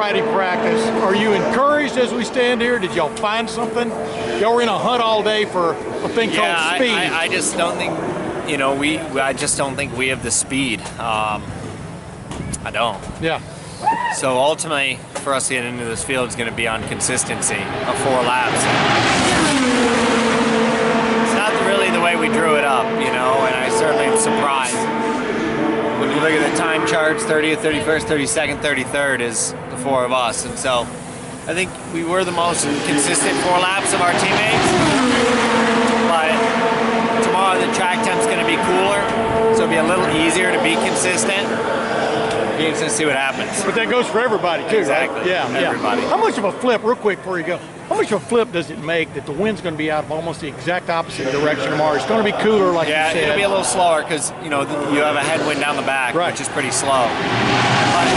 Friday practice. Are you encouraged as we stand here? Did y'all find something? Y'all were in a hunt all day for a thing called speed. I just don't think, you know, I just don't think we have the speed. I don't. Yeah. So ultimately, for us to get into this field is going to be on consistency of 4 laps. It's not really the way we drew it up, you know, and I certainly am surprised. When you look at the time charts, 30th, 31st, 32nd, 33rd is the 4 of us. And so I think we were the most consistent 4 laps of our teammates. But tomorrow the track temp's going to be cooler, so it'll be a little easier to be consistent. You can see what happens. But that goes for everybody too, exactly. Right? Yeah, everybody. How much of a flip, real quick before you go, how much of a flip does it make that the wind's going to be out of almost the exact opposite direction tomorrow? It's going to be cooler, like you said. Yeah, it'll be a little slower because, you know, you have a headwind down the back, right, which is pretty slow. But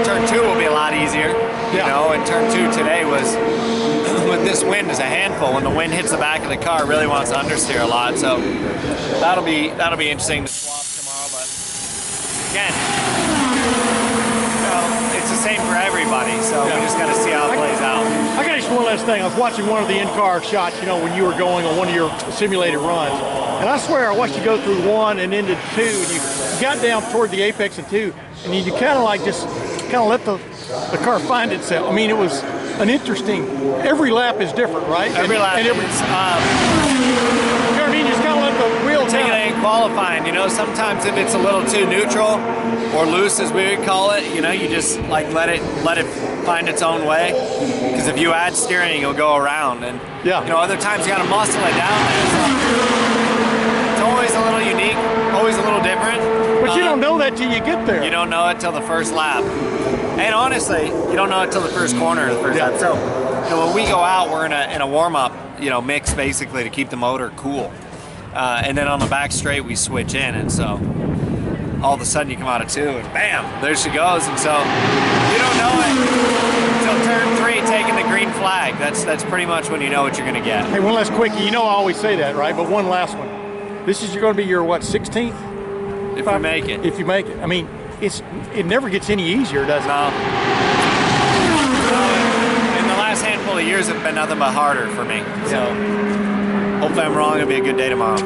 turn 2 will be a lot easier, you know, and turn 2 today was, with this wind, is a handful. When the wind hits the back of the car, it really wants to understeer a lot. So that'll be interesting to swap tomorrow. But again, you know, it's the same for everybody. So we just got to see how it plays out. I got just one last thing. I was watching one of the in-car shots, you know, when you were going on one of your simulated runs. And I swear I watched you go through 1 and into 2, and you got down toward the apex in 2, and you kind of like just kind of let the car find itself. I mean, it was an interesting, every lap is different, right? Every lap is, you know what I mean? Just kind of let the wheel taking it in qualifying, you know, sometimes if it's a little too neutral or loose, as we would call it, you know, you just like let it find its own way. Because if you add steering, you'll go around, and you know, other times you got to muscle it down there. So it's always a little unique, always a little different. But you don't know that till you get there. You don't know it till the first lap. And honestly, you don't know it till the first corner of the first lap. So, you know, when we go out, we're in a warm-up, you know, mix basically to keep the motor cool. And then on the back straight, we switch in, and so all of a sudden you come out of 2, and bam, there she goes. And so you don't know it until turn 3, taking the green flag. That's pretty much when you know what you're going to get. Hey, one last quickie. You know I always say that, right? But one last one. This is going to be your, what, 16th? If we make it. If you make it. I mean, it never gets any easier, does it? No. In the last handful of years, have been nothing but harder for me. So hopefully I'm wrong. It'll be a good day tomorrow.